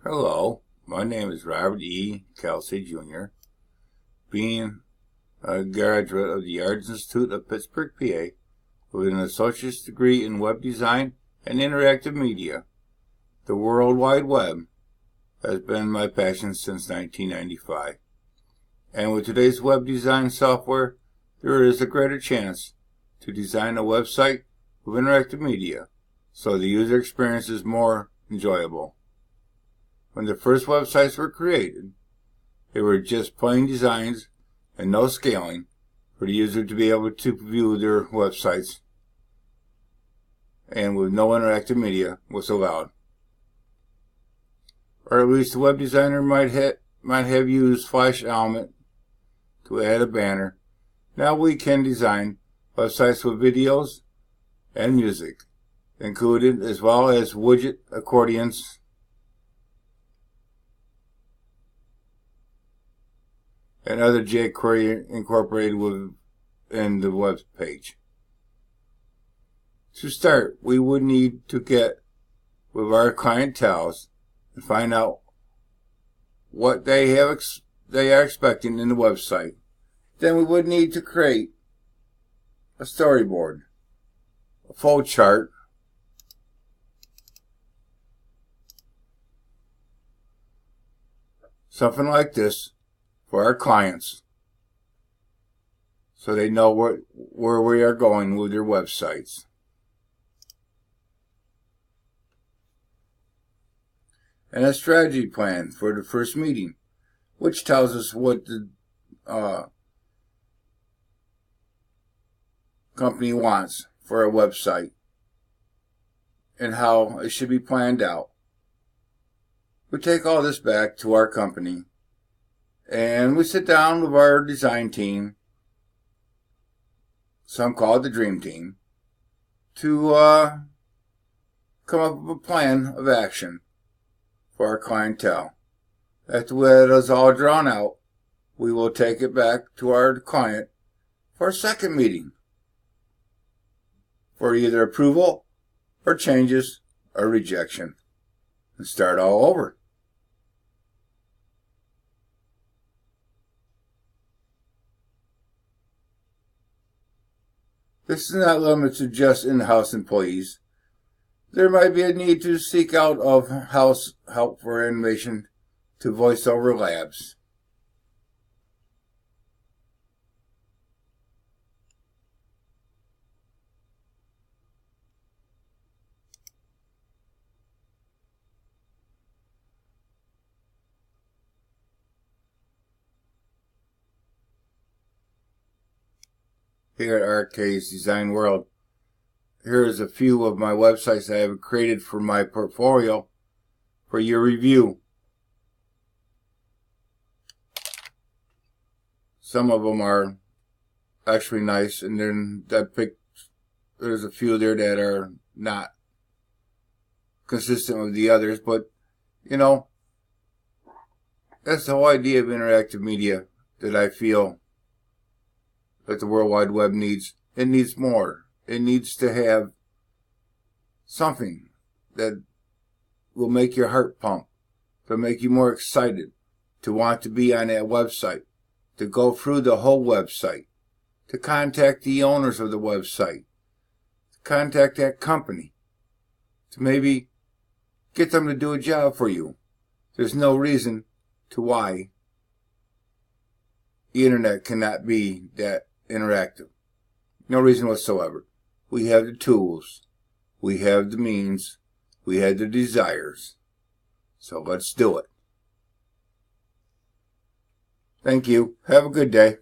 Hello, my name is Robert E. Kelsey, Jr. Being a graduate of the Arts Institute of Pittsburgh, PA, with an associate's degree in web design and interactive media, the World Wide Web has been my passion since 1995. And with today's web design software, there is a greater chance to design a website with interactive media, so the user experience is more enjoyable. When the first websites were created, they were just plain designs and no scaling for the user to be able to view their websites, and with no interactive media was allowed. Or at least the web designer might have used Flash Element to add a banner. Now we can design websites with videos and music included, as well as widget accordions and other jQuery incorporated within the web page. To start, we would need to get with our clientele and find out what they are expecting in the website. Then we would need to create a storyboard, a flow chart, something like this, for our clients, so they know where we are going with their websites. And a strategy plan for the first meeting, which tells us what the company wants for a website and how it should be planned out. We take all this back to our company, and we sit down with our design team, some call it the dream team, to come up with a plan of action for our clientele. After that is all drawn out, we will take it back to our client for a second meeting for either approval or changes or rejection, and start all over. This is not limited to just in-house employees. There might be a need to seek out of-house help for animation to VoiceOver Labs. Here at RK's Design World, here is a few of my websites I have created for my portfolio for your review. Some of them are actually nice, and then there's a few there that are not consistent with the others, but you know, that's the whole idea of interactive media that I feel that the World Wide Web needs. It needs more. It needs to have something that will make your heart pump, to make you more excited, to want to be on that website, to go through the whole website, to contact the owners of the website, to contact that company, to maybe get them to do a job for you. There's no reason to why the internet cannot be that interactive. No reason whatsoever. We have the tools, we have the means, we have the desires. So let's do it. Thank you. Have a good day.